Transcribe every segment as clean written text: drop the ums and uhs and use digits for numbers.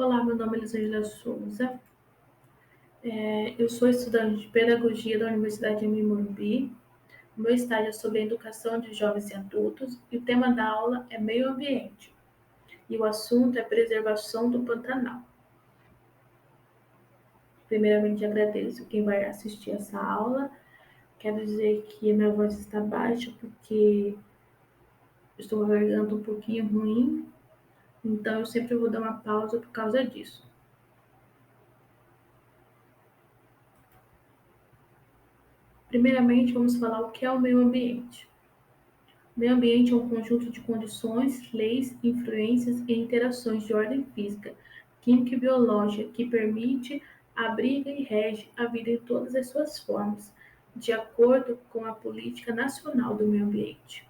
Olá, meu nome é Elisângela Souza. Eu sou estudante de Pedagogia da Universidade de Morumbi. O meu estágio é sobre a educação de jovens e adultos e o tema da aula é meio ambiente. E o assunto é preservação do Pantanal. Primeiramente, agradeço quem vai assistir essa aula. Quero dizer que a minha voz está baixa porque estou com a garganta um pouquinho ruim, então eu sempre vou dar uma pausa por causa disso. Primeiramente, vamos falar o que é o meio ambiente. O meio ambiente é um conjunto de condições, leis, influências e interações de ordem física, química e biológica que permite, abriga e rege a vida em todas as suas formas, de acordo com a política nacional do meio ambiente.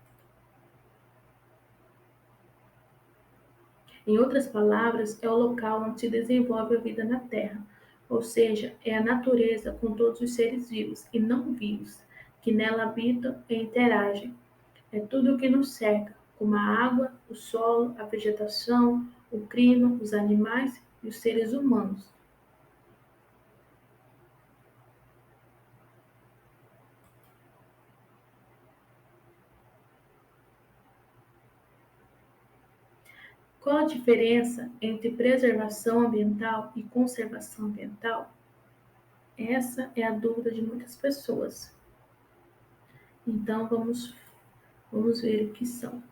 Em outras palavras, é o local onde se desenvolve a vida na Terra, ou seja, é a natureza com todos os seres vivos e não vivos que nela habitam e interagem. É tudo o que nos cerca, como a água, o solo, a vegetação, o clima, os animais e os seres humanos. Qual a diferença entre preservação ambiental e conservação ambiental? Essa é a dúvida de muitas pessoas. Então vamos ver o que são.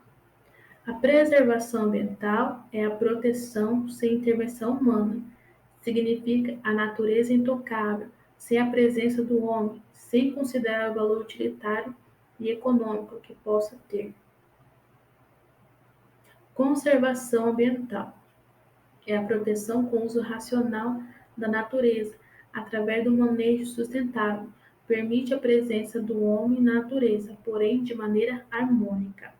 A preservação ambiental é a proteção sem intervenção humana. Significa a natureza intocável, sem a presença do homem, sem considerar o valor utilitário e econômico que possa ter. Conservação ambiental é a proteção com uso racional da natureza, através do manejo sustentável. Permite a presença do homem na natureza, porém de maneira harmônica.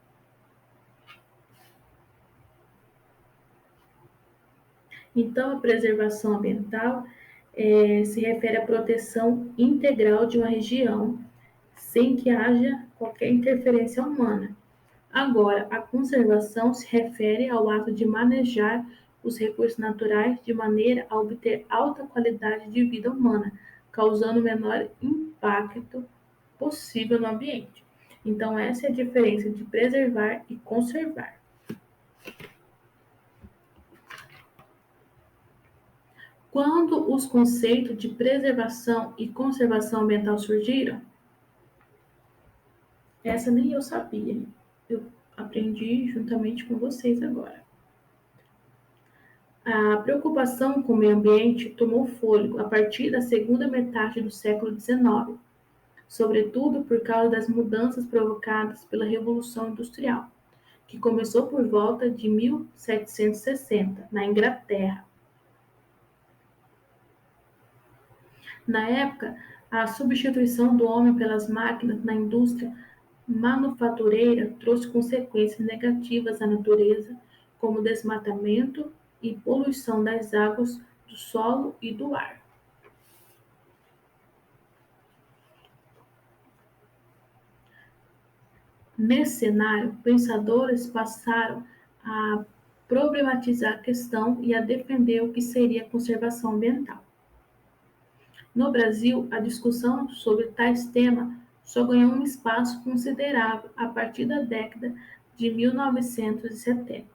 Então, a preservação ambiental se refere à proteção integral de uma região, sem que haja qualquer interferência humana. Agora, a conservação se refere ao ato de manejar os recursos naturais de maneira a obter alta qualidade de vida humana, causando o menor impacto possível no ambiente. Então, essa é a diferença de preservar e conservar. Quando os conceitos de preservação e conservação ambiental surgiram? Essa nem eu sabia. Eu aprendi juntamente com vocês agora. A preocupação com o meio ambiente tomou fôlego a partir da segunda metade do século XIX, sobretudo por causa das mudanças provocadas pela Revolução Industrial, que começou por volta de 1760, na Inglaterra. Na época, a substituição do homem pelas máquinas na indústria manufatureira trouxe consequências negativas à natureza, como desmatamento e poluição das águas, do solo e do ar. Nesse cenário, pensadores passaram a problematizar a questão e a defender o que seria a conservação ambiental. No Brasil, a discussão sobre tais temas só ganhou um espaço considerável a partir da década de 1970.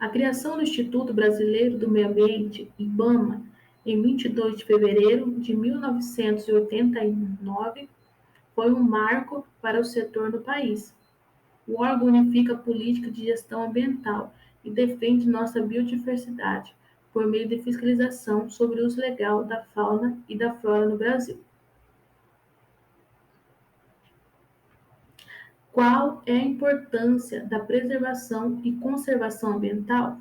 A criação do Instituto Brasileiro do Meio Ambiente, IBAMA, em 22 de fevereiro de 1989, foi um marco para o setor no país. O órgão unifica a política de gestão ambiental e defende nossa biodiversidade por meio de fiscalização sobre o uso legal da fauna e da flora no Brasil. Qual é a importância da preservação e conservação ambiental?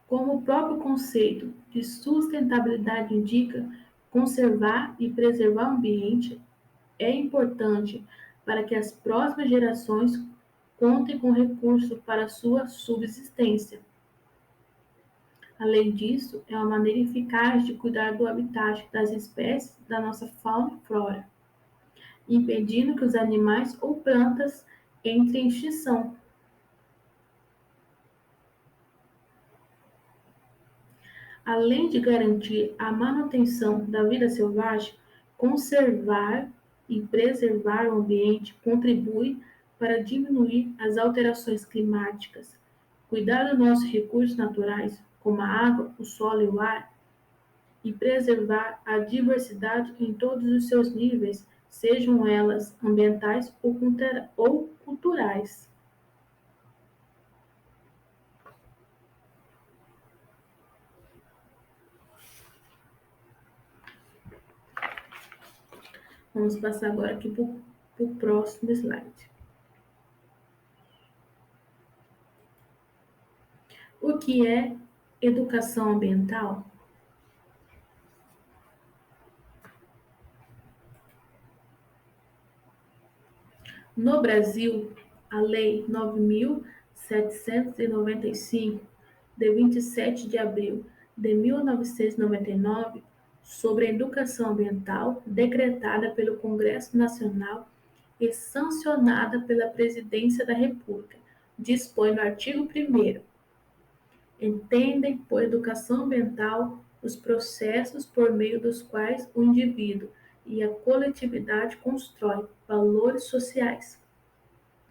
Como o próprio conceito de sustentabilidade indica, conservar e preservar o ambiente é importante para que as próximas gerações contem com recursos para sua subsistência. Além disso, é uma maneira eficaz de cuidar do habitat das espécies da nossa fauna e flora, impedindo que os animais ou plantas entrem em extinção. Além de garantir a manutenção da vida selvagem, conservar e preservar o ambiente contribui para diminuir as alterações climáticas, cuidar dos nossos recursos naturais, como a água, o solo e o ar, e preservar a diversidade em todos os seus níveis, sejam elas ambientais ou culturais. Vamos passar agora aqui para o próximo slide. O que é educação ambiental? No Brasil, a Lei 9.795, de 27 de abril de 1999, sobre a educação ambiental, decretada pelo Congresso Nacional e sancionada pela Presidência da República, dispõe no artigo 1º: entendem por educação ambiental os processos por meio dos quais o indivíduo e a coletividade constroem valores sociais,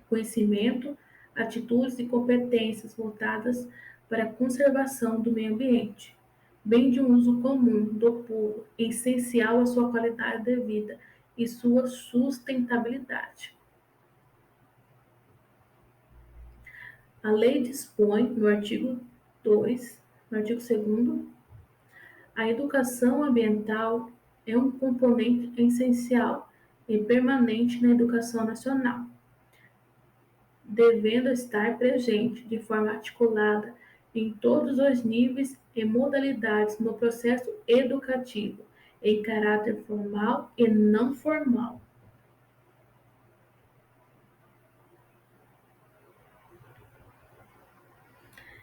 conhecimento, atitudes e competências voltadas para a conservação do meio ambiente, bem de um uso comum do povo, essencial à sua qualidade de vida e sua sustentabilidade. A lei dispõe, no artigo 2, no artigo 2º, a educação ambiental é um componente essencial e permanente na educação nacional, devendo estar presente de forma articulada em todos os níveis e modalidades no processo educativo, em caráter formal e não formal.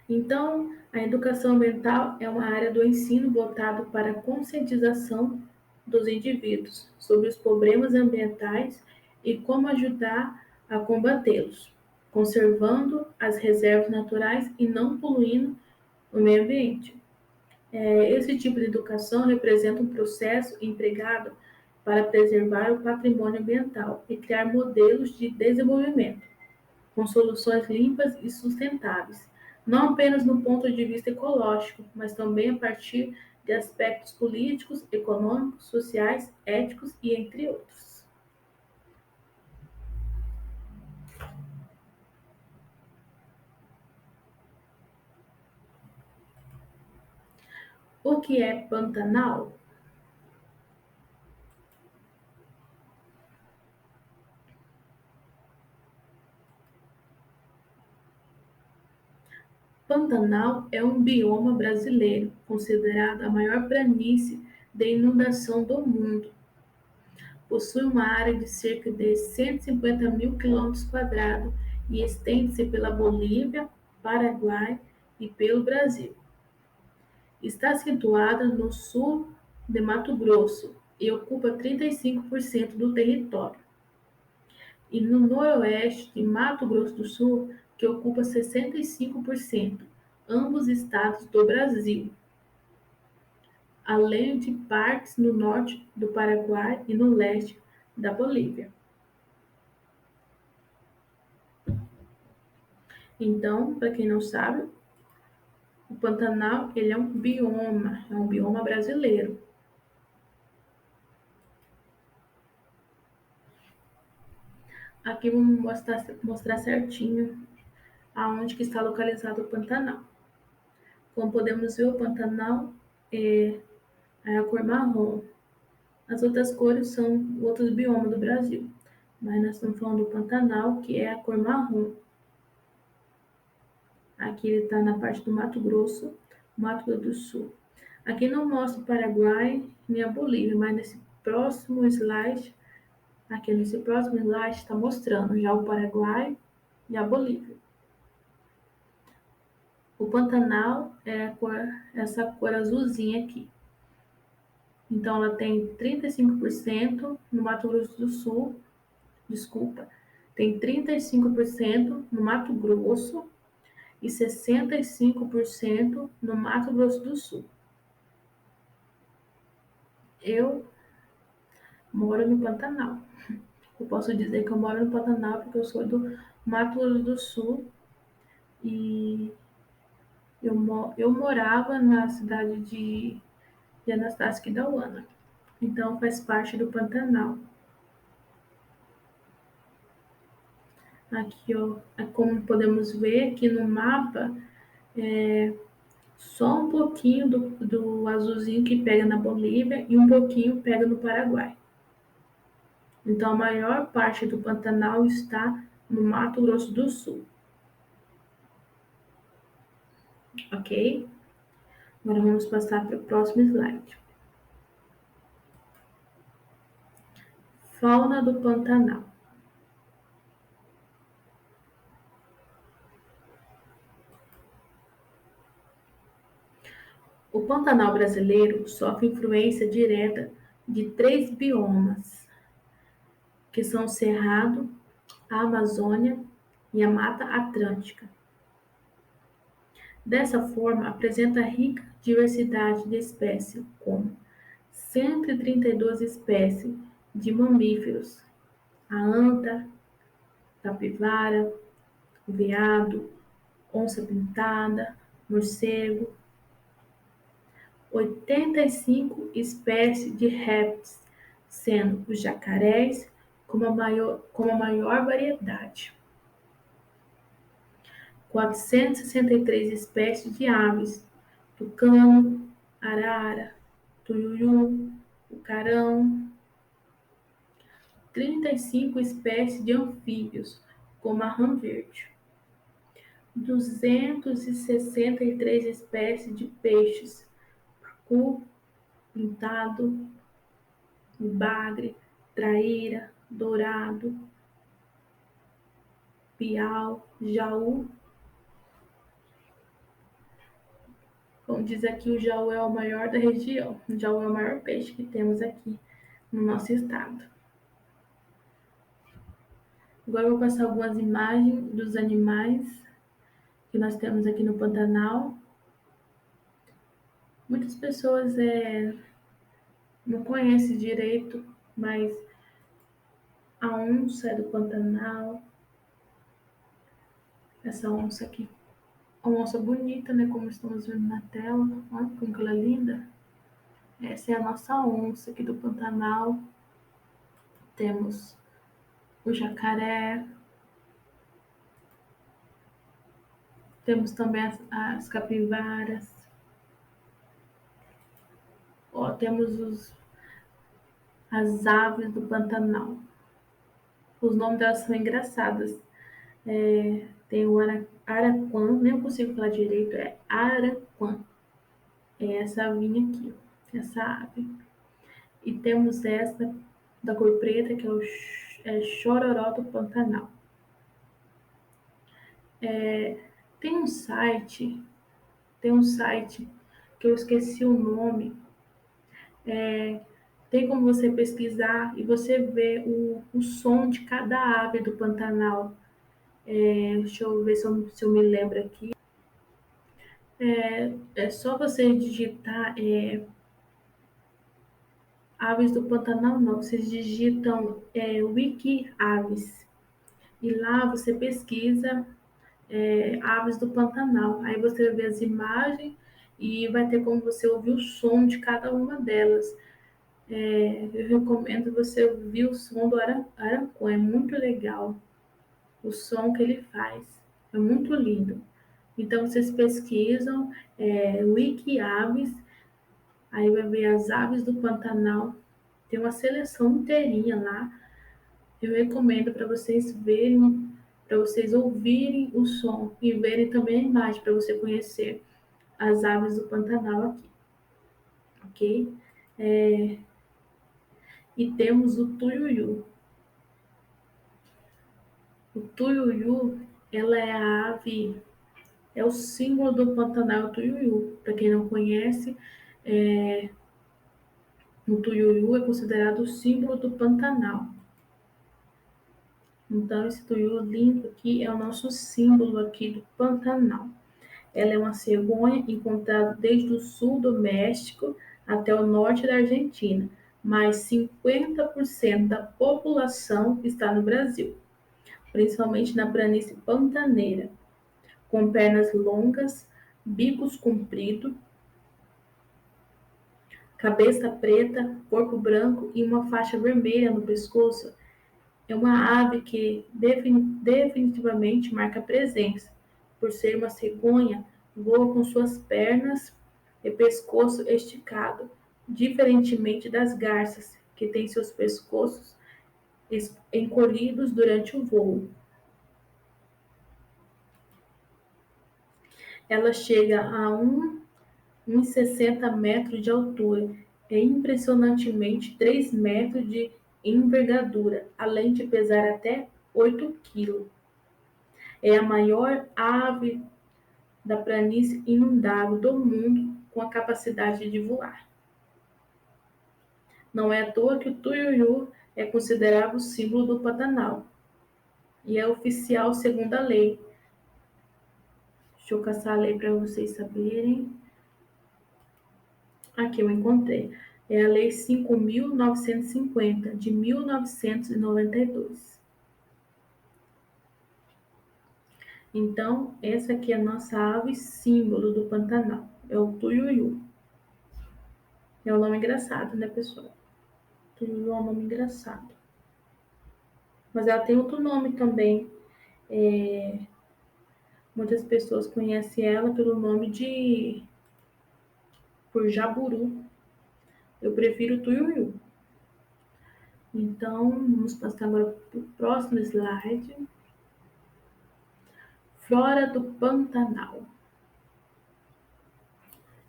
Então, a educação ambiental é uma área do ensino voltado para a conscientização dos indivíduos sobre os problemas ambientais e como ajudar a combatê-los, conservando as reservas naturais e não poluindo o meio ambiente. Esse tipo de educação representa um processo empregado para preservar o patrimônio ambiental e criar modelos de desenvolvimento com soluções limpas e sustentáveis, não apenas no ponto de vista ecológico, mas também a partir de aspectos políticos, econômicos, sociais, éticos e entre outros. O que é Pantanal? Pantanal é um bioma brasileiro, considerado a maior planície de inundação do mundo. Possui uma área de cerca de 150 mil km² e estende-se pela Bolívia, Paraguai e pelo Brasil. Está situada no sul de Mato Grosso e ocupa 35% do território, e no noroeste de Mato Grosso do Sul, que ocupa 65%, ambos estados do Brasil, além de partes no norte do Paraguai e no leste da Bolívia. Então, para quem não sabe, o Pantanal ele é um bioma brasileiro. Aqui vamos mostrar certinho aonde que está localizado o Pantanal. Como podemos ver, o Pantanal é a cor marrom. As outras cores são outros biomas do Brasil, mas nós estamos falando do Pantanal, que é a cor marrom. Aqui ele está na parte do Mato Grosso do Sul. Aqui não mostra o Paraguai nem a Bolívia, mas nesse próximo slide está mostrando já o Paraguai e a Bolívia. O Pantanal é essa cor azulzinha aqui. Então, ela tem 35% no Mato Grosso do Sul, tem 35% no Mato Grosso e 65% no Mato Grosso do Sul. Eu moro no Pantanal. Eu posso dizer que eu moro no Pantanal porque eu sou do Mato Grosso do Sul e eu morava na cidade de Anastácio Quidauana. Então faz parte do Pantanal. Aqui, ó, como podemos ver aqui no mapa, só um pouquinho do azulzinho que pega na Bolívia e um pouquinho pega no Paraguai. Então, a maior parte do Pantanal está no Mato Grosso do Sul. Ok? Agora vamos passar para o próximo slide. Fauna do Pantanal. O Pantanal brasileiro sofre influência direta de 3 biomas, que são o Cerrado, a Amazônia e a Mata Atlântica. Dessa forma, apresenta rica diversidade de espécies, como 132 espécies de mamíferos, a anta, capivara, veado, onça-pintada, morcego, 85 espécies de répteis, sendo os jacarés como a maior variedade. 463 espécies de aves, tucano, arara, tuiuiu, o-carão, 35 espécies de anfíbios, como a rã verde, 263 espécies de peixes, pacu, pintado, bagre, traíra, dourado, piau, jaú. Como diz aqui, o jaú é o maior da região. O jaú é o maior peixe que temos aqui no nosso estado. Agora eu vou passar algumas imagens dos animais que nós temos aqui no Pantanal. Muitas pessoas não conhecem direito, mas a onça é do Pantanal. Essa onça aqui, uma onça bonita, né? Como estamos vendo na tela. Olha como ela é linda. Essa é a nossa onça aqui do Pantanal. Temos o jacaré. Temos também as capivaras. Ó, temos as aves do Pantanal. Os nomes delas são engraçados. Tem o araquã, nem consigo falar direito, é araquã. É essa avinha aqui, essa ave. E temos essa da cor preta, que é chororó do Pantanal. Tem um site que eu esqueci o nome. Tem como você pesquisar e você ver o som de cada ave do Pantanal. Deixa eu ver se eu me lembro aqui. É só você digitar aves do Pantanal, não. Vocês digitam Wiki Aves. E lá você pesquisa aves do Pantanal. Aí você vê as imagens e vai ter como você ouvir o som de cada uma delas. Eu recomendo você ouvir o som do araquã, é muito legal o som que ele faz, é muito lindo. Então vocês pesquisam Wiki Aves, aí vai ver as aves do Pantanal, tem uma seleção inteirinha lá. Eu recomendo para vocês verem, para vocês ouvirem o som e verem também a imagem para você conhecer as aves do Pantanal aqui, ok? E temos o tuiuiu. O tuiuiu, ela é a ave, é o símbolo do Pantanal tuiuiu. Para quem não conhece, o tuiuiu é considerado o símbolo do Pantanal. Então, esse tuiuiu lindo aqui é o nosso símbolo aqui do Pantanal. Ela é uma cegonha encontrada desde o sul do México até o norte da Argentina, mas 50% da população está no Brasil, principalmente na planície pantaneira, com pernas longas, bicos compridos, cabeça preta, corpo branco e uma faixa vermelha no pescoço. É uma ave que definitivamente marca presença. Por ser uma cegonha, voa com suas pernas e pescoço esticado, diferentemente das garças, que têm seus pescoços encolhidos durante o voo. Ela chega a 1,60 metros de altura e impressionantemente 3 metros de envergadura, além de pesar até 8 quilos. É a maior ave da planície inundável do mundo com a capacidade de voar. Não é à toa que o tuiuiu é considerado o símbolo do Pantanal e é oficial segundo a lei. Deixa eu caçar a lei para vocês saberem. Aqui eu encontrei. É a Lei 5.950, de 1992. Então, essa aqui é a nossa ave símbolo do Pantanal. É o tuiuiu. É um nome engraçado, né, pessoal? Tuiuiu é um nome engraçado. Mas ela tem outro nome também. Muitas pessoas conhecem ela pelo nome por jaburu. Eu prefiro tuiuiu. Então, vamos passar agora para o próximo slide. Flora do Pantanal.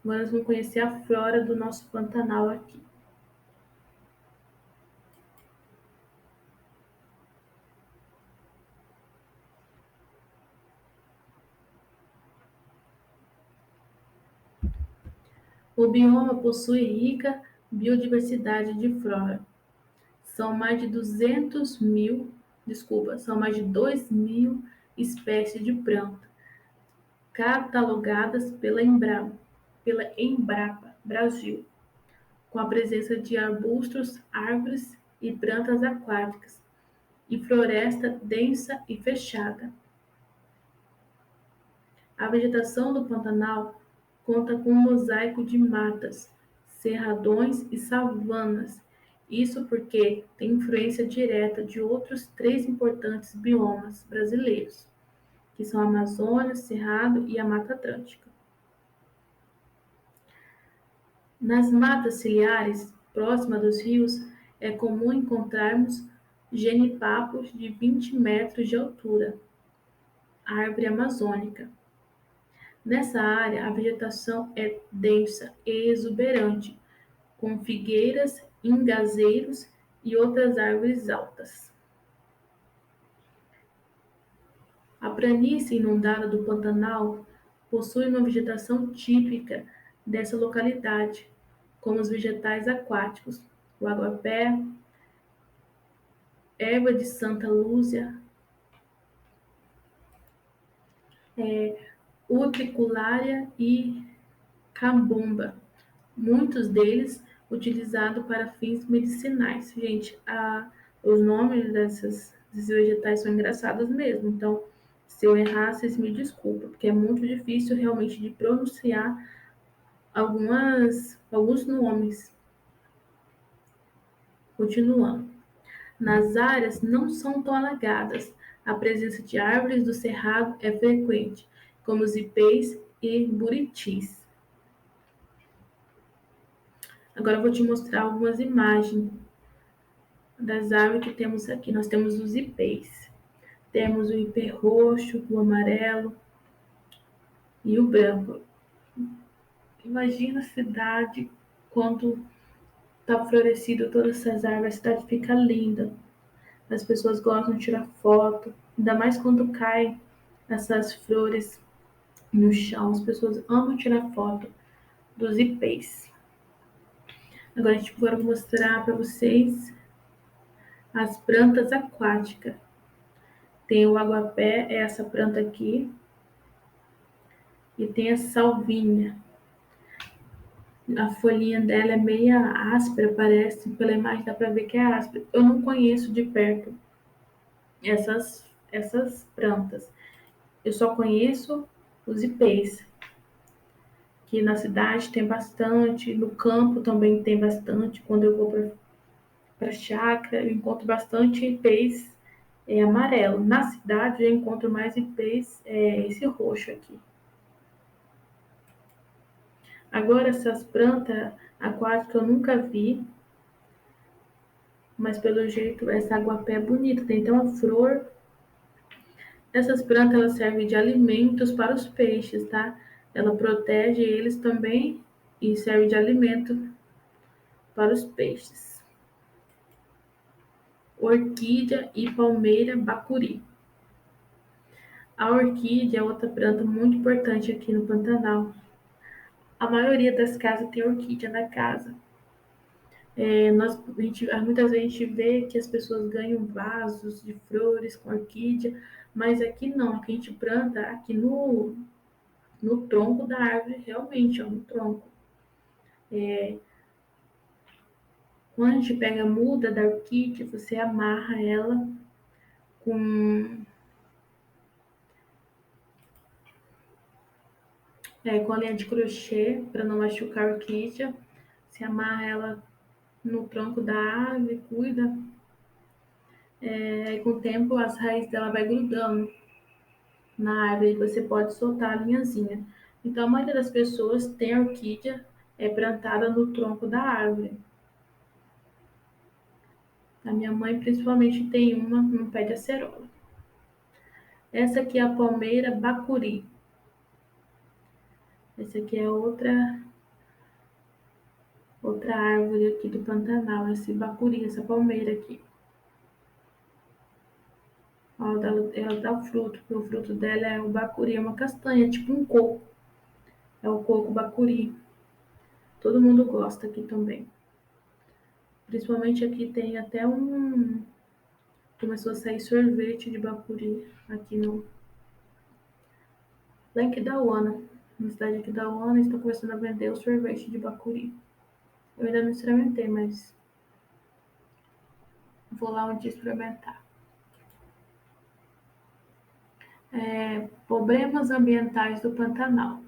Agora nós vamos conhecer a flora do nosso Pantanal aqui. O bioma possui rica biodiversidade de flora. São mais de 2.000 espécies de planta, catalogadas pela Embrapa Brasil, com a presença de arbustos, árvores e plantas aquáticas, e floresta densa e fechada. A vegetação do Pantanal conta com um mosaico de matas, cerradões e savanas. Isso porque tem influência direta de outros 3 importantes biomas brasileiros, que são a Amazônia, Cerrado e a Mata Atlântica. Nas matas ciliares, próximas dos rios, é comum encontrarmos genipapos de 20 metros de altura, árvore amazônica. Nessa área, a vegetação é densa e exuberante, com figueiras, ingazeiros e outras árvores altas. A planície inundada do Pantanal possui uma vegetação típica dessa localidade, como os vegetais aquáticos, o aguapé, erva de Santa Lúcia, utricularia e cambumba, muitos deles utilizados para fins medicinais. Gente, os nomes desses vegetais são engraçados mesmo, então se eu errar, vocês me desculpem, porque é muito difícil realmente de pronunciar alguns nomes. Continuando. Nas áreas não são tão alagadas, a presença de árvores do cerrado é frequente, como os ipês e buritis. Agora eu vou te mostrar algumas imagens das árvores que temos aqui. Nós temos os ipês. Temos o ipê roxo, o amarelo e o branco. Imagina a cidade quando está florescido todas essas árvores, a cidade fica linda. As pessoas gostam de tirar foto, ainda mais quando caem essas flores no chão. As pessoas amam tirar foto dos ipês. Agora a gente vai mostrar para vocês as plantas aquáticas. Tem o aguapé, é essa planta aqui, e tem a salvinha. A folhinha dela é meia áspera, parece, pela imagem dá pra ver que é áspera. Eu não conheço de perto essas plantas. Eu só conheço os ipês, que na cidade tem bastante, no campo também tem bastante. Quando eu vou para a chácara, eu encontro bastante ipês amarelo. Na cidade eu encontro mais ipês esse roxo aqui. Agora essas plantas aquáticas eu nunca vi, mas pelo jeito essa aguapé é bonita, tem até uma flor. Essas plantas elas servem de alimentos para os peixes, tá? Ela protege eles também e serve de alimento para os peixes. Orquídea e palmeira bacuri. A orquídea é outra planta muito importante aqui no Pantanal. A maioria das casas tem orquídea na casa. Muitas vezes a gente vê que as pessoas ganham vasos de flores com orquídea, mas aqui não, aqui a gente planta aqui no tronco da árvore, realmente, ó, no tronco. Quando a gente pega a muda da orquídea, você amarra ela com, com a linha de crochê para não machucar a orquídea. Você amarra ela no tronco da árvore, cuida. E com o tempo as raízes dela vai grudando na árvore e você pode soltar a linhazinha. Então a maioria das pessoas tem a orquídea plantada no tronco da árvore. A minha mãe principalmente tem uma no pé de acerola. Essa aqui é a palmeira bacuri. Essa aqui é outra árvore aqui do Pantanal, esse bacuri, essa palmeira aqui. Ó, ela dá fruto, porque o fruto dela é o bacuri, é uma castanha, tipo um coco. É o coco bacuri. Todo mundo gosta aqui também. Principalmente aqui tem até começou a sair sorvete de bacuri aqui lá em Quidauana. Na cidade de Quidauana, estão começando a vender o sorvete de bacuri. Eu ainda não experimentei, mas vou lá um dia experimentar. Problemas ambientais do Pantanal.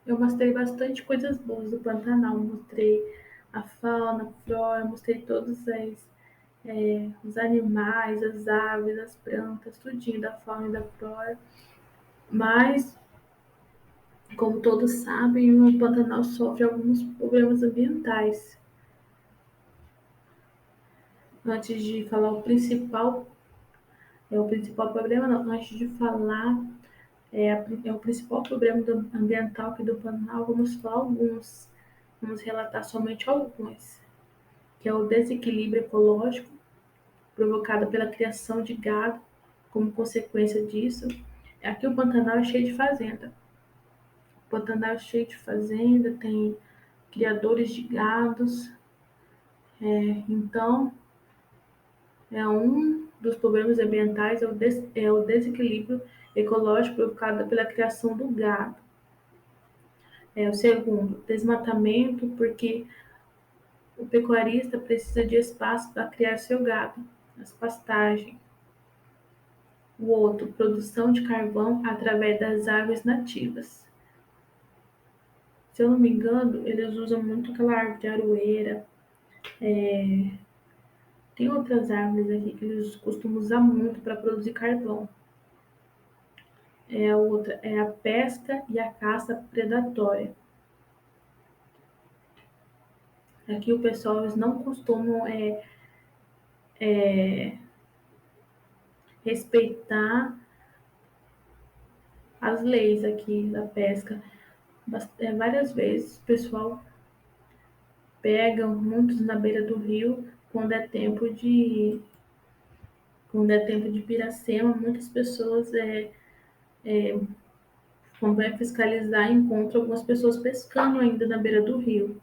Eu mostrei bastante coisas boas do Pantanal. Mostrei a fauna, a flora, mostrei todos os animais, as aves, as plantas, tudinho da fauna e da flora. Mas, como todos sabem, o Pantanal sofre alguns problemas ambientais. Antes de falar o principal problema não, antes de falar o principal problema ambiental aqui do Pantanal, vamos falar alguns. Vamos relatar somente alguns, que é o desequilíbrio ecológico provocado pela criação de gado. Como consequência disso, aqui o Pantanal é cheio de fazenda. O Pantanal é cheio de fazenda, tem criadores de gados. Então, um dos problemas ambientais é o desequilíbrio ecológico provocado pela criação do gado. O segundo, desmatamento, porque o pecuarista precisa de espaço para criar seu gado, as pastagens. O outro, produção de carvão através das árvores nativas. Se eu não me engano, eles usam muito aquela árvore de aroeira. Tem outras árvores aqui que eles costumam usar muito para produzir carvão. A outra é a pesca e a caça predatória. Aqui o pessoal eles não costumam respeitar as leis aqui da pesca. Várias vezes o pessoal pega muitos na beira do rio quando é tempo de piracema, muitas pessoas quando vai fiscalizar encontram algumas pessoas pescando ainda na beira do rio.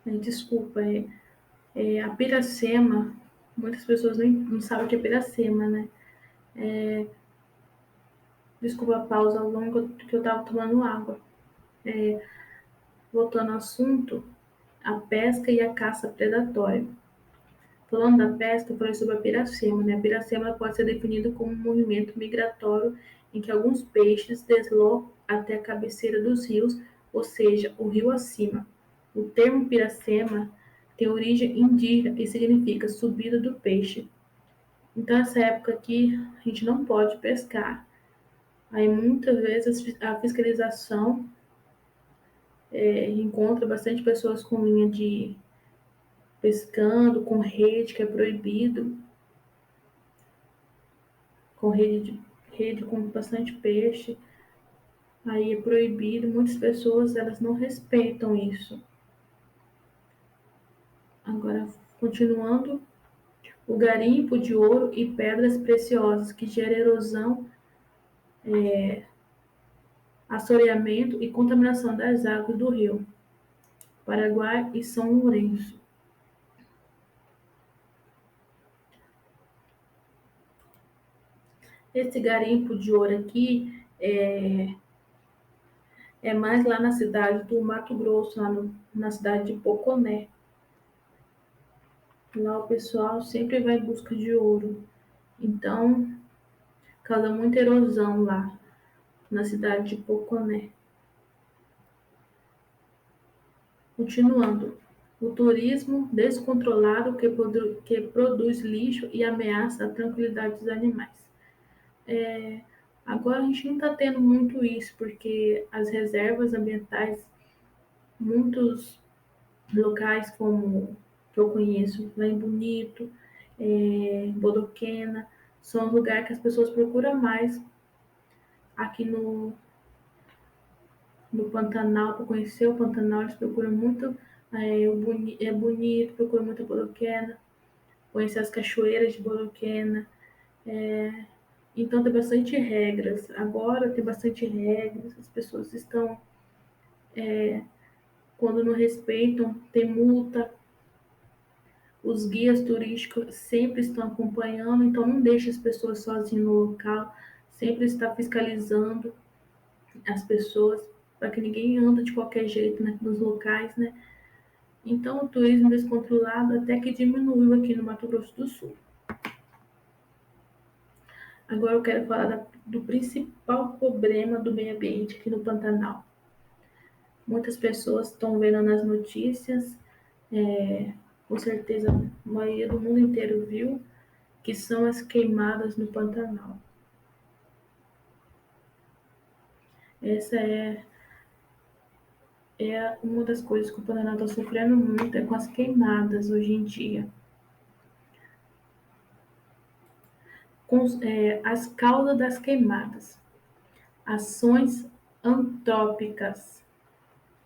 Desculpa, a piracema, muitas pessoas nem não sabem o que é piracema, né? Desculpa a pausa longa que eu estava tomando água. Voltando ao assunto, a pesca e a caça predatória. Falando da pesca, eu falei sobre a piracema, né? A piracema pode ser definida como um movimento migratório em que alguns peixes deslocam até a cabeceira dos rios, ou seja, o rio acima. O termo piracema tem origem indígena e significa subida do peixe. Então, essa época aqui, a gente não pode pescar. Aí, muitas vezes, a fiscalização encontra bastante pessoas com linha de pescando, com rede, que é proibido, com rede com bastante peixe, aí é proibido, muitas pessoas elas não respeitam isso. Agora, continuando, o garimpo de ouro e pedras preciosas que gera erosão, assoreamento e contaminação das águas do rio Paraguai e São Lourenço. Esse garimpo de ouro aqui é mais lá na cidade do Mato Grosso, na cidade de Poconé. Lá o pessoal sempre vai em busca de ouro. Então, causa muita erosão lá na cidade de Poconé. Continuando, o turismo descontrolado que produz lixo e ameaça a tranquilidade dos animais. Agora a gente não está tendo muito isso, porque as reservas ambientais, muitos locais como que eu conheço, lá em Bonito, Bodoquena, são lugares que as pessoas procuram mais aqui no Pantanal, para conhecer o Pantanal, eles procuram muito Bonito, procuram muito a Bodoquena, conhecer as cachoeiras de Bodoquena. Então tem bastante regras. Agora tem bastante regras, as pessoas estão, quando não respeitam, tem multa. Os guias turísticos sempre estão acompanhando, então não deixe as pessoas sozinhas no local, sempre está fiscalizando as pessoas para que ninguém anda de qualquer jeito, né, nos locais, né? Então, o turismo descontrolado até que diminuiu aqui no Mato Grosso do Sul. Agora eu quero falar do principal problema do meio ambiente aqui no Pantanal. Muitas pessoas estão vendo nas notícias, com certeza a maioria do mundo inteiro viu, que são as queimadas no Pantanal. Essa é uma das coisas que o Pantanal está sofrendo muito, é com as queimadas hoje em dia. As causas das queimadas. Ações antrópicas.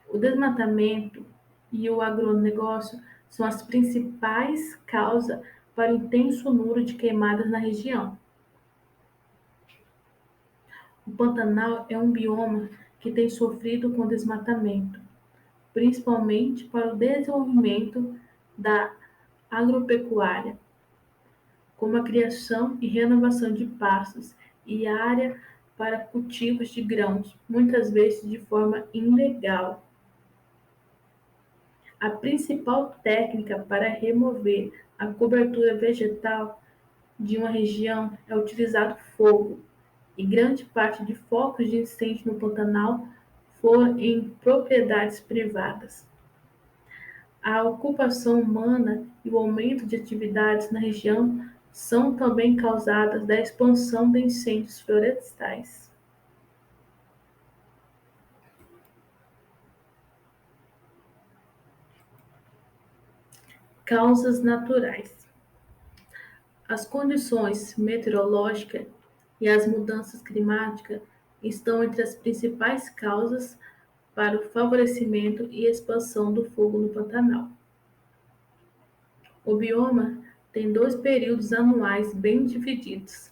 O desmatamento e o agronegócio são as principais causas para o intenso número de queimadas na região. O Pantanal é um bioma que tem sofrido com desmatamento, principalmente para o desenvolvimento da agropecuária, como a criação e renovação de pastos e área para cultivos de grãos, muitas vezes de forma ilegal. A principal técnica para remover a cobertura vegetal de uma região é utilizar o fogo, e grande parte de focos de incêndio no Pantanal foram em propriedades privadas. A ocupação humana e o aumento de atividades na região são também causadas da expansão de incêndios florestais. Causas naturais. As condições meteorológicas e as mudanças climáticas estão entre as principais causas para o favorecimento e expansão do fogo no Pantanal. O bioma tem 2 períodos anuais bem divididos.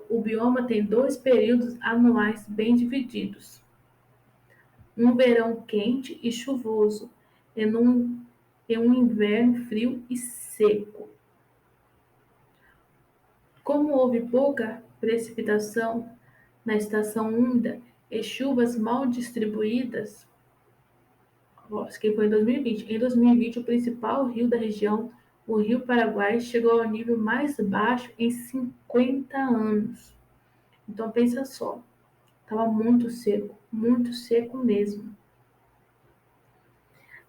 O bioma tem 2 períodos anuais bem divididos. um verão quente e chuvoso e um inverno frio e seco. Como houve pouca precipitação na estação úmida e chuvas mal distribuídas, que foi em 2020. Em 2020, o principal rio da região, o Rio Paraguai, chegou ao nível mais baixo em 50 anos. Então pensa só, estava muito seco mesmo.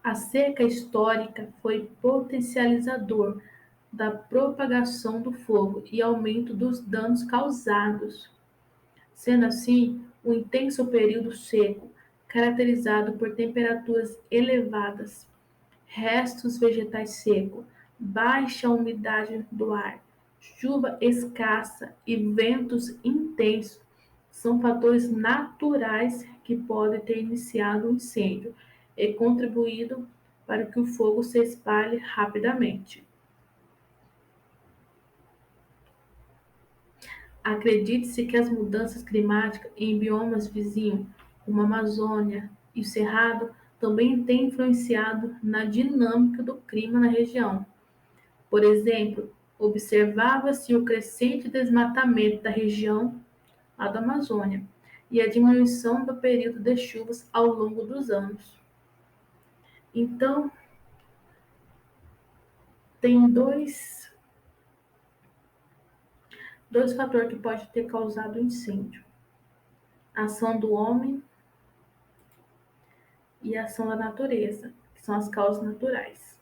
A seca histórica foi potencializador da propagação do fogo e aumento dos danos causados. Sendo assim, o intenso período seco, caracterizado por temperaturas elevadas, restos vegetais secos, baixa umidade do ar, chuva escassa e ventos intensos, são fatores naturais que podem ter iniciado o incêndio e contribuído para que o fogo se espalhe rapidamente. Acredite-se que as mudanças climáticas em biomas vizinhos, como a Amazônia e o Cerrado, também têm influenciado na dinâmica do clima na região. Por exemplo, observava-se o crescente desmatamento da região lá da Amazônia e a diminuição do período de chuvas ao longo dos anos. Então, tem dois fatores que podem ter causado o incêndio: a ação do homem e a ação da natureza, que são as causas naturais.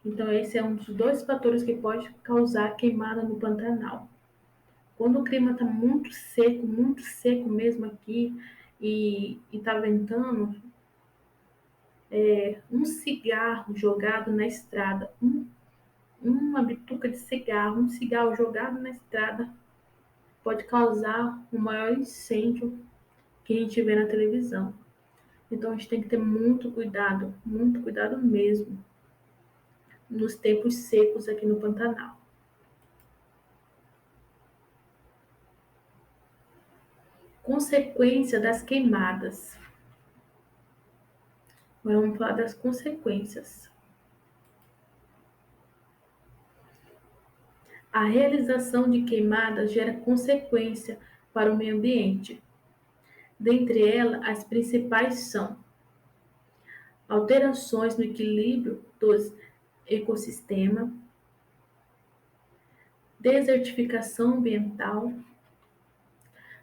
Então, esse é um dos dois fatores que pode causar queimada no Pantanal. Quando o clima está muito seco mesmo aqui, e está ventando, um cigarro jogado na estrada, uma bituca de cigarro, um cigarro jogado na estrada pode causar o maior incêndio que a gente vê na televisão. Então a gente tem que ter muito cuidado mesmo nos tempos secos aqui no Pantanal. Consequência das queimadas. Agora vamos falar das consequências. A realização de queimadas gera consequência para o meio ambiente. Dentre elas, as principais são alterações no equilíbrio dos ecossistemas, desertificação ambiental,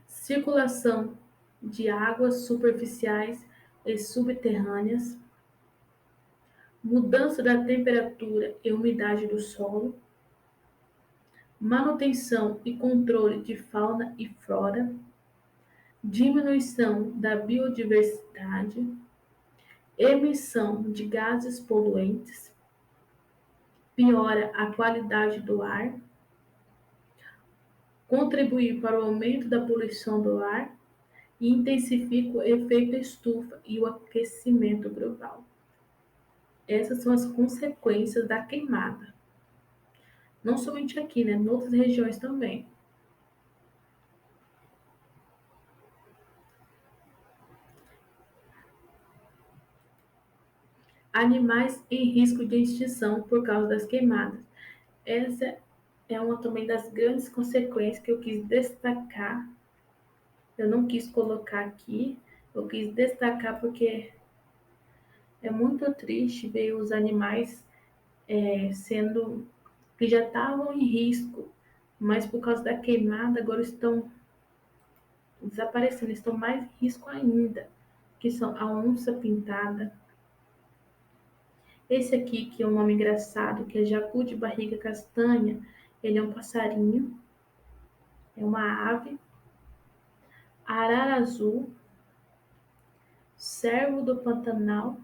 circulação de águas superficiais e subterrâneas, mudança da temperatura e umidade do solo, manutenção e controle de fauna e flora, diminuição da biodiversidade, emissão de gases poluentes, piora a qualidade do ar, contribuir para o aumento da poluição do ar e intensifica o efeito estufa e o aquecimento global. Essas são as consequências da queimada. Não somente aqui, né? Em outras regiões também. Animais em risco de extinção por causa das queimadas. Essa é uma também das grandes consequências que eu quis destacar. Eu não quis colocar aqui, eu quis destacar porque é muito triste ver os animais sendo que já estavam em risco, mas por causa da queimada agora estão desaparecendo, estão mais em risco ainda, que são a onça pintada. Esse aqui, que é um nome engraçado, que é jacu de barriga castanha, ele é um passarinho, é uma ave. Arara azul, cervo do Pantanal,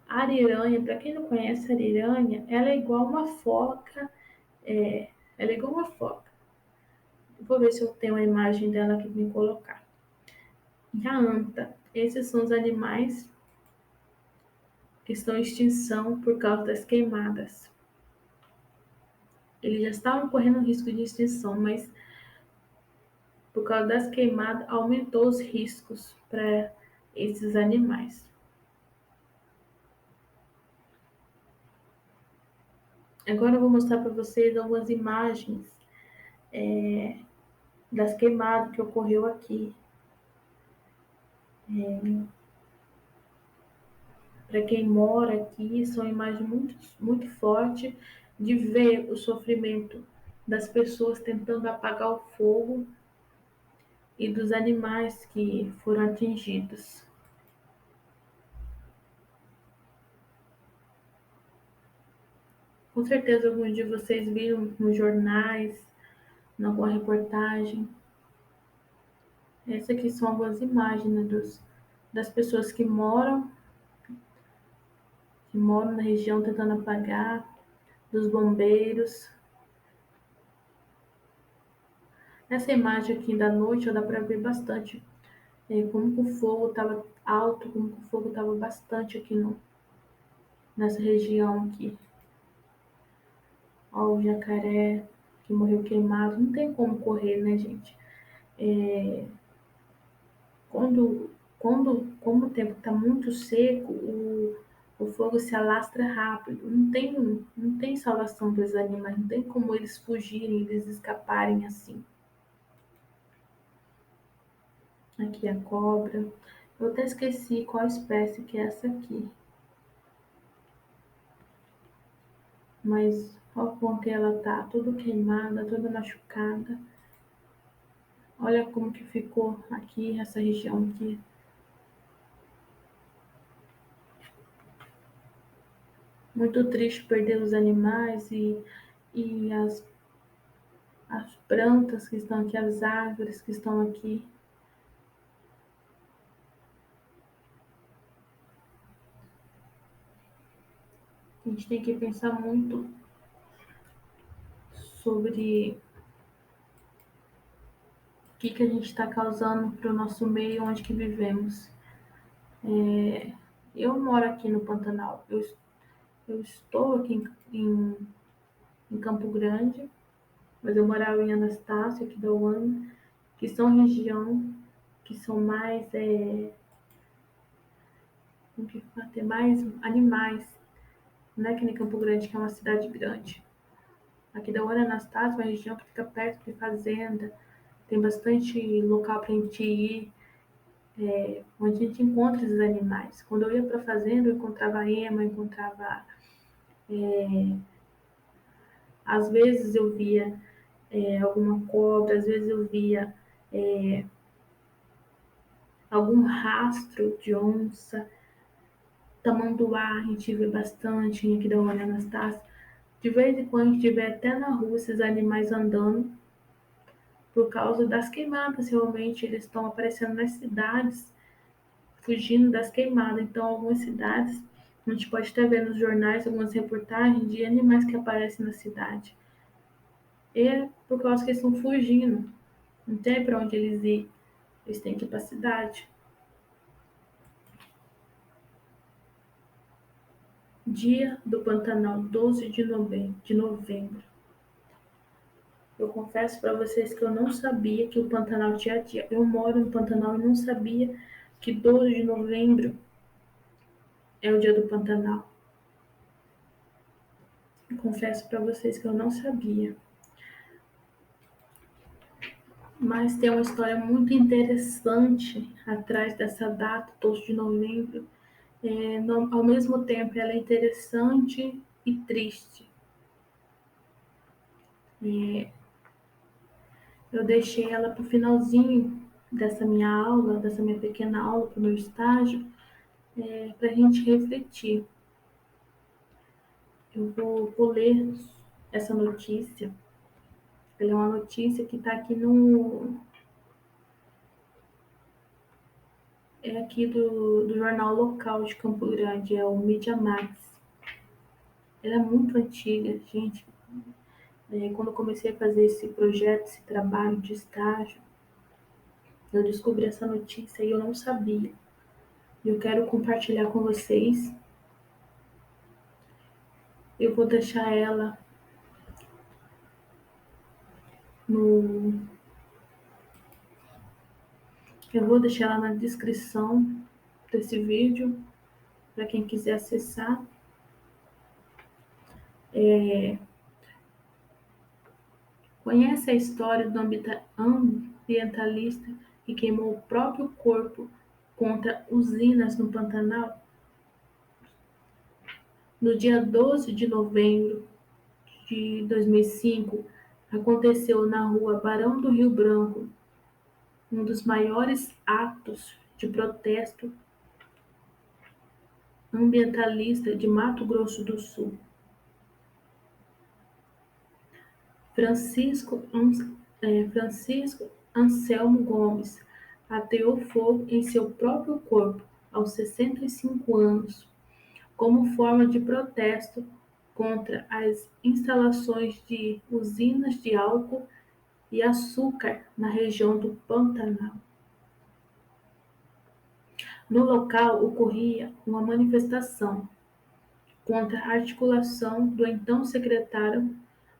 ariranha. Para quem não conhece a ariranha, ela é igual uma foca, ela é igual uma foca. Vou ver se eu tenho uma imagem dela aqui para me colocar. E a anta, esses são os animais que estão em extinção por causa das queimadas. Eles já estavam correndo risco de extinção, mas por causa das queimadas, aumentou os riscos para esses animais. Agora eu vou mostrar para vocês algumas imagens das queimadas que ocorreu aqui. Para quem mora aqui, são imagens muito fortes de ver o sofrimento das pessoas tentando apagar o fogo e dos animais que foram atingidos. Com certeza alguns de vocês viram nos jornais, em alguma reportagem. Essas aqui são algumas imagens, né, das pessoas que moram na região tentando apagar, dos bombeiros. Nessa imagem aqui da noite, dá para ver bastante como o fogo estava alto, como o fogo estava bastante aqui nessa região aqui. Ó, o jacaré que morreu queimado. Não tem como correr, né, gente? Como o tempo está muito seco, o fogo se alastra rápido. Não tem salvação para os animais, não tem como eles fugirem, eles escaparem assim. Aqui a cobra. Eu até esqueci qual espécie que é essa aqui. Mas olha como que ela tá, toda queimada, toda machucada. Olha como que ficou aqui, essa região aqui. Muito triste perder os animais e as plantas que estão aqui, as árvores que estão aqui. A gente tem que pensar muito sobre o que a gente está causando para o nosso meio onde que vivemos. Eu moro aqui no Pantanal. Eu estou aqui em Campo Grande, mas eu morava em Anastácio, aqui da UAM, que são região que são mais que ter mais animais, não é que nem Campo Grande, que é uma cidade grande. Aqui da Hora Anastácio, uma região que fica perto de fazenda, tem bastante local para a gente ir, onde a gente encontra esses animais. Quando eu ia para a fazenda, eu encontrava ema, eu encontrava. Às vezes eu via alguma cobra, às vezes eu via algum rastro de onça, tamanduá, a gente vê bastante aqui da Hora Anastácio. De vez em quando a gente vê até na rua esses animais andando, por causa das queimadas, realmente eles estão aparecendo nas cidades, fugindo das queimadas. Então, algumas cidades, a gente pode até ver nos jornais algumas reportagens de animais que aparecem na cidade. E é por causa que eles estão fugindo, não tem para onde eles ir, eles têm que ir para a cidade. Dia do Pantanal, 12 de novembro. Eu confesso para vocês que eu não sabia que o Pantanal tinha dia. Eu moro no Pantanal e não sabia que 12 de novembro é o dia do Pantanal. Eu confesso para vocês que eu não sabia. Mas tem uma história muito interessante atrás dessa data, 12 de novembro. Ao mesmo tempo, ela é interessante e triste. Eu deixei ela para o finalzinho dessa minha aula, dessa minha pequena aula, para o meu estágio, para a gente refletir. Eu vou ler essa notícia. Ela é uma notícia que está aqui é aqui do jornal local de Campo Grande, é o Mídia Max. Ela é muito antiga, gente. Quando eu comecei a fazer esse projeto, esse trabalho de estágio, eu descobri essa notícia e eu não sabia. Eu quero compartilhar com vocês. Eu vou deixar ela no Eu vou deixar lá na descrição desse vídeo para quem quiser acessar. Conhece a história do ambientalista que queimou o próprio corpo contra usinas no Pantanal? No dia 12 de novembro de 2005, aconteceu na rua Barão do Rio Branco um dos maiores atos de protesto ambientalista de Mato Grosso do Sul. Francisco Anselmo Gomes ateou fogo em seu próprio corpo aos 65 anos, como forma de protesto contra as instalações de usinas de álcool e açúcar na região do Pantanal. No local ocorria uma manifestação contra a articulação do então secretário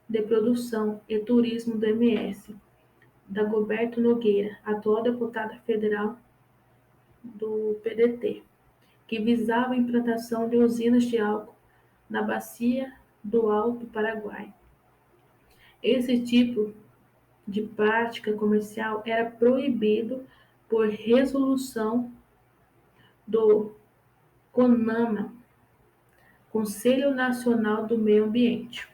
de Produção e Turismo do MS, Dagoberto Nogueira, atual deputado federal do PDT, que visava a implantação de usinas de álcool na bacia do Alto Paraguai. Esse tipo de prática comercial era proibido por resolução do CONAMA, Conselho Nacional do Meio Ambiente.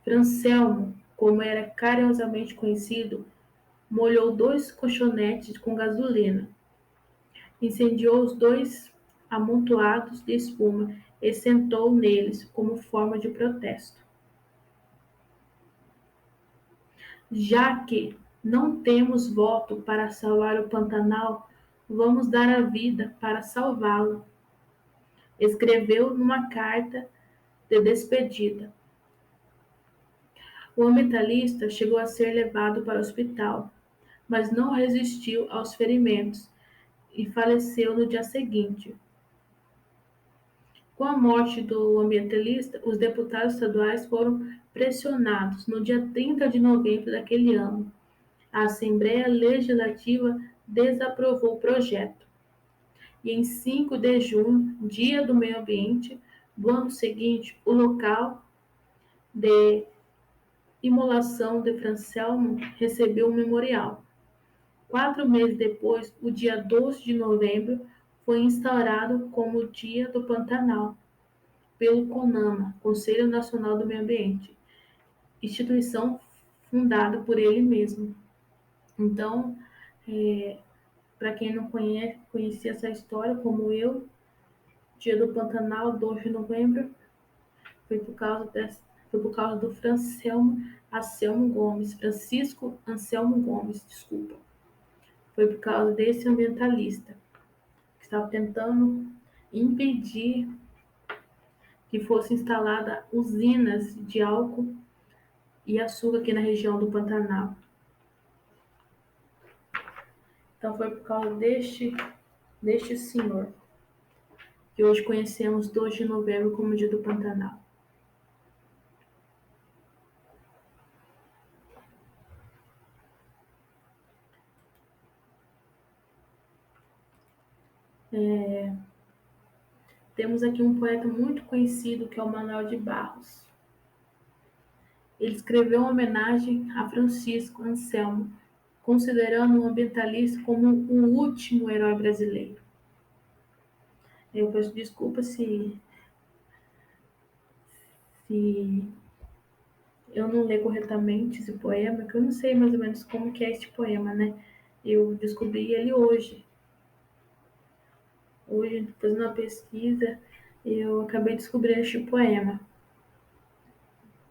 Francelmo, como era carinhosamente conhecido, molhou 2 colchonetes com gasolina, incendiou os 2 amontoados de espuma e sentou neles como forma de protesto. Já que não temos voto para salvar o Pantanal, vamos dar a vida para salvá-lo, escreveu numa carta de despedida. O ambientalista chegou a ser levado para o hospital, mas não resistiu aos ferimentos e faleceu no dia seguinte. Com a morte do ambientalista, os deputados estaduais foram pressionados. No dia 30 de novembro daquele ano, a Assembleia Legislativa desaprovou o projeto. E em 5 de junho, Dia do Meio Ambiente, do ano seguinte, o local de imolação de Francelmo recebeu um memorial. 4 meses depois, o dia 12 de novembro, foi instaurado como o Dia do Pantanal, pelo CONAMA, Conselho Nacional do Meio Ambiente, instituição fundada por ele mesmo. Então, para quem não conhecia essa história, como eu, Dia do Pantanal, 2 de novembro, foi por causa do Francisco Anselmo Gomes, desculpa. Foi por causa desse ambientalista que estava tentando impedir que fossem instaladas usinas de álcool e açúcar aqui na região do Pantanal. Então foi por causa deste senhor que hoje conhecemos 2 de novembro como Dia do Pantanal. Temos aqui um poeta muito conhecido que é o Manuel de Barros. Ele escreveu uma homenagem a Francisco Anselmo, considerando o ambientalista como o último herói brasileiro. Eu peço desculpa se eu não ler corretamente esse poema, que eu não sei mais ou menos como que é este poema, né? Eu descobri ele hoje. Hoje, fazendo uma pesquisa, eu acabei descobrindo este poema.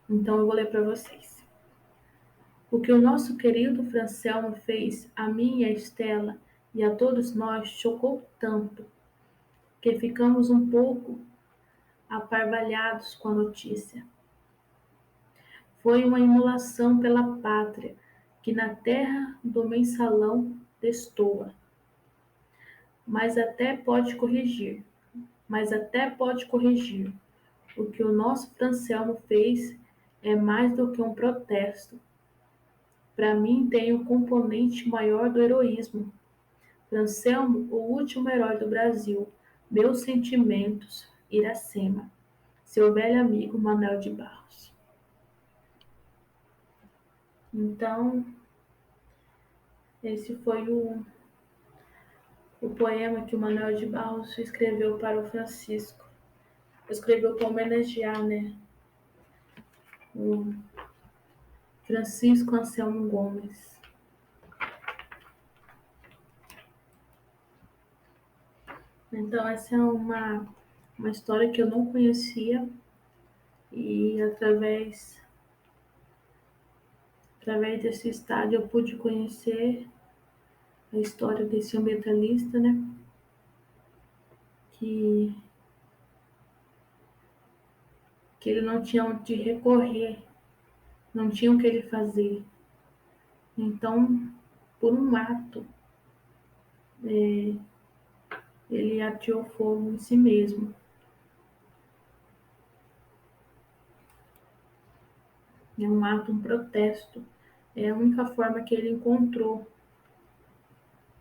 Então eu vou ler para vocês. O que o nosso querido Francelmo fez a mim e a Estela e a todos nós chocou tanto que ficamos um pouco aparvalhados com a notícia. Foi uma imolação pela pátria que na terra do mensalão destoa. Mas até pode corrigir. O que o nosso Francelmo fez é mais do que um protesto. Para mim tem o componente maior do heroísmo. Anselmo, o último herói do Brasil. Meus sentimentos, Iracema. Seu velho amigo Manuel de Barros. Então, esse foi o poema que o Manuel de Barros escreveu para o Francisco. Escreveu para homenagear, né, o Francisco Anselmo Gomes. Então, essa é uma história que eu não conhecia e através desse estádio eu pude conhecer a história desse ambientalista, né, que ele não tinha onde recorrer, não tinha o que ele fazer. Então, por um ato, ele ateou fogo em si mesmo. É um ato, um protesto. É a única forma que ele encontrou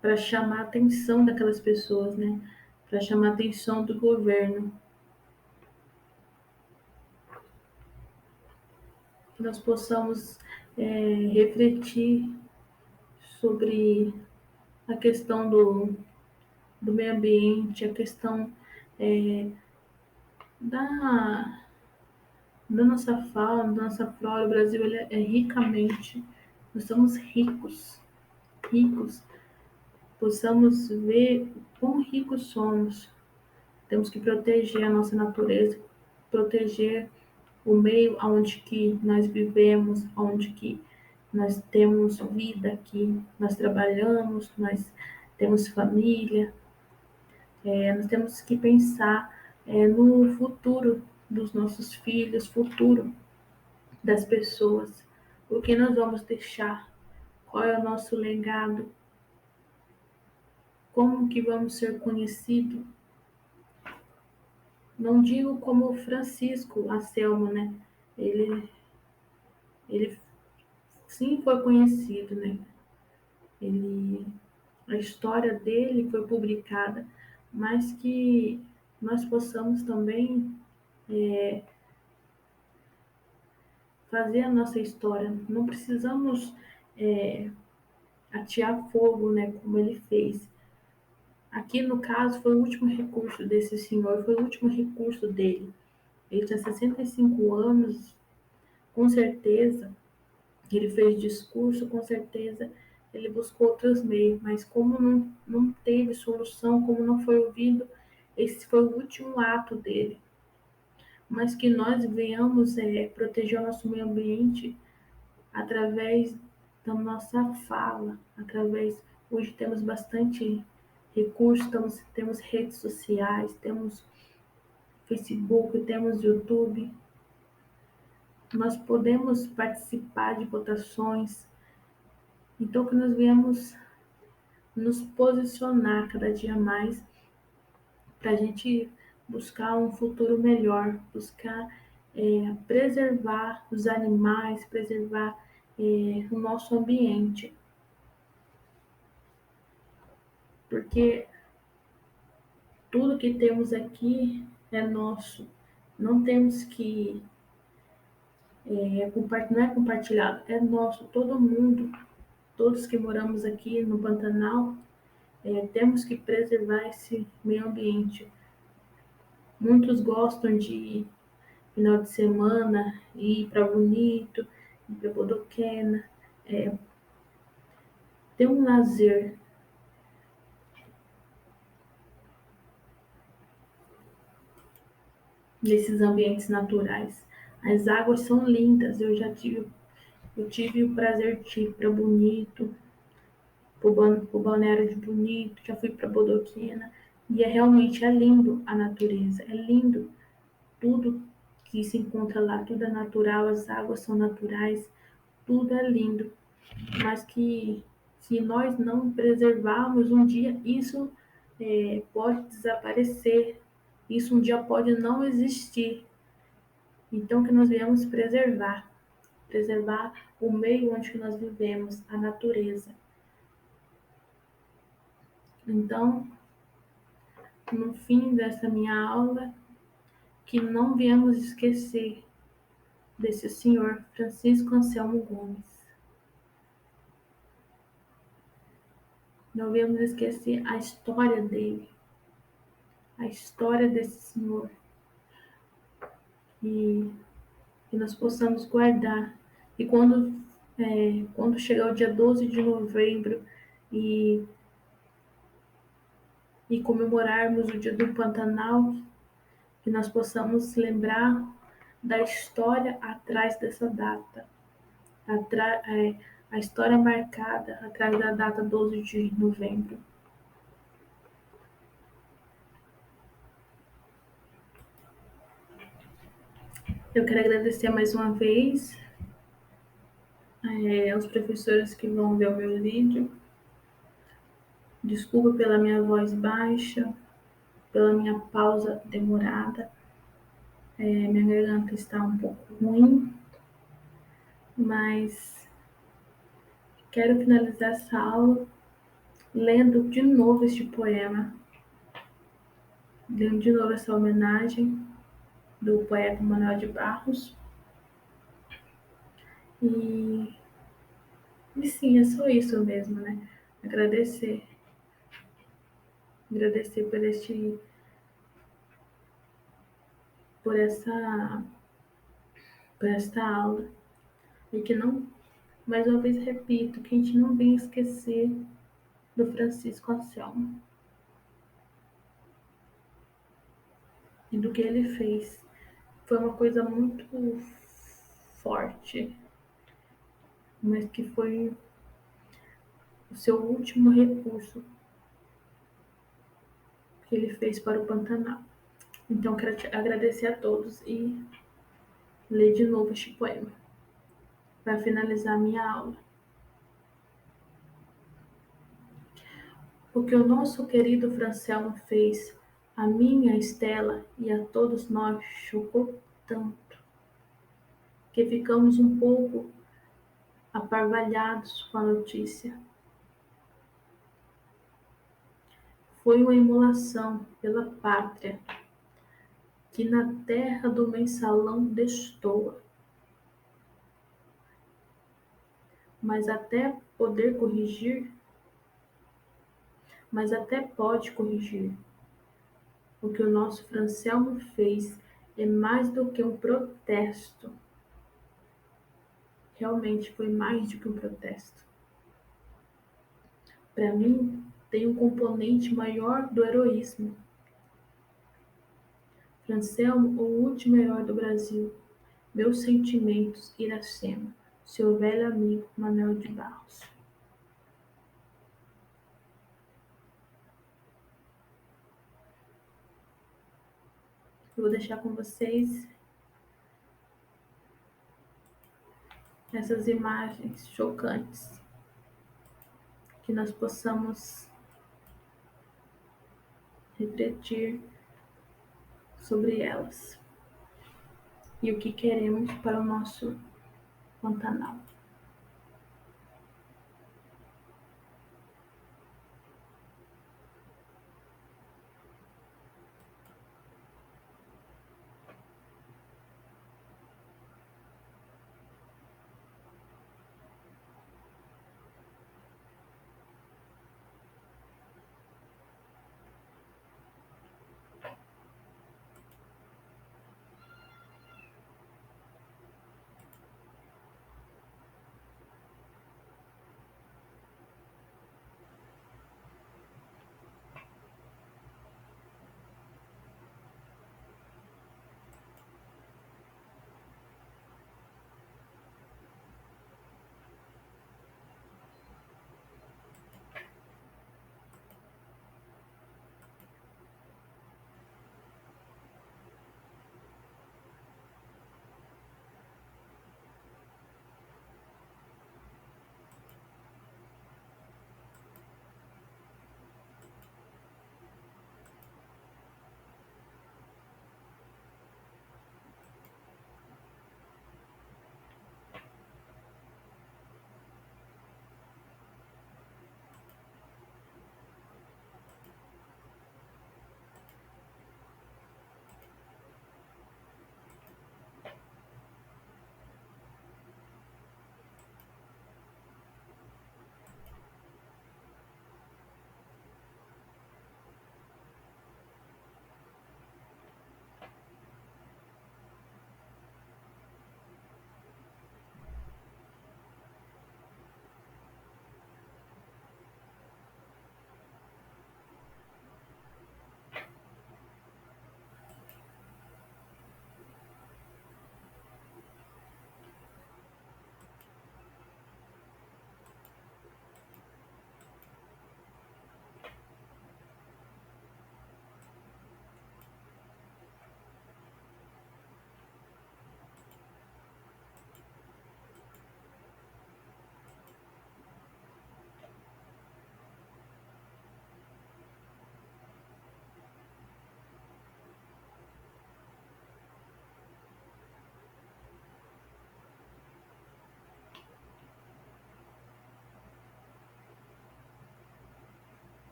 para chamar a atenção daquelas pessoas, né? Para chamar a atenção do governo. Que nós possamos refletir sobre a questão do meio ambiente, a questão da nossa fauna, da nossa flora. O Brasil ele é ricamente, nós somos ricos, ricos. Possamos ver o quão ricos somos. Temos que proteger a nossa natureza, proteger o meio onde que nós vivemos, onde que nós temos vida aqui, nós trabalhamos, nós temos família. Nós temos que pensar no futuro dos nossos filhos, futuro das pessoas. O que nós vamos deixar? Qual é o nosso legado? Como que vamos ser conhecidos? Não digo como Francisco Anselmo, né? Ele, ele sim foi conhecido, né? A história dele foi publicada, mas que nós possamos também fazer a nossa história. Não precisamos atear fogo, né? Como ele fez. Aqui, no caso, foi o último recurso desse senhor, foi o último recurso dele. Ele tinha 65 anos, com certeza, ele fez discurso, com certeza, ele buscou outros meios, mas como não teve solução, como não foi ouvido, esse foi o último ato dele. Mas que nós venhamos proteger o nosso meio ambiente através da nossa fala, hoje temos bastante recursos, temos redes sociais, temos Facebook, temos YouTube. Nós podemos participar de votações, então que nós viemos nos posicionar cada dia mais para a gente buscar um futuro melhor, buscar preservar os animais, preservar o nosso ambiente. Porque tudo que temos aqui é nosso. Não temos que não é compartilhado, é nosso. Todo mundo, todos que moramos aqui no Pantanal, temos que preservar esse meio ambiente. Muitos gostam de final de semana ir para Bonito, ir para Bodoquena, ter um lazer. Nesses ambientes naturais. As águas são lindas, eu tive o prazer de ir para Bonito, para o balneário de Bonito, já fui para Bodoquena, e realmente é lindo a natureza, é lindo tudo que se encontra lá, tudo é natural, as águas são naturais, tudo é lindo, mas que se nós não preservarmos, um dia isso pode desaparecer, isso um dia pode não existir. Então, que nós viemos preservar. preservar o meio onde nós vivemos, a natureza. Então, no fim dessa minha aula, que não viemos esquecer desse senhor Francisco Anselmo Gomes. Não viemos esquecer a história dele, a história desse senhor. E que nós possamos guardar. E quando chegar o dia 12 de novembro e comemorarmos o dia do Pantanal, que nós possamos lembrar da história atrás dessa data, a história marcada atrás da data 12 de novembro. Eu quero agradecer mais uma vez aos professores que vão ver o meu vídeo. Desculpa pela minha voz baixa, pela minha pausa demorada. Minha garganta está um pouco ruim, mas quero finalizar essa aula lendo de novo este poema, lendo de novo essa homenagem do poeta Manuel de Barros. E sim, é só isso mesmo, né? Agradecer por esta aula. E que não, mais uma vez repito, que a gente não venha esquecer do Francisco Anselmo e do que ele fez. Foi uma coisa muito forte, mas que foi o seu último recurso que ele fez para o Pantanal. Então, quero te agradecer a todos e ler de novo este poema para finalizar a minha aula. O que o nosso querido Francelmo fez a mim, a Estela e a todos nós chocou tanto que ficamos um pouco aparvalhados com a notícia. Foi uma imolação pela pátria que na terra do mensalão destoa, mas até pode corrigir. O que o nosso Francelmo fez é mais do que um protesto. Realmente foi mais do que um protesto. Para mim, tem um componente maior do heroísmo. Francelmo, o último herói do Brasil. Meus sentimentos, Iracema. Seu velho amigo, Manuel de Barros. Eu vou deixar com vocês essas imagens chocantes, que nós possamos refletir sobre elas e o que queremos para o nosso Pantanal.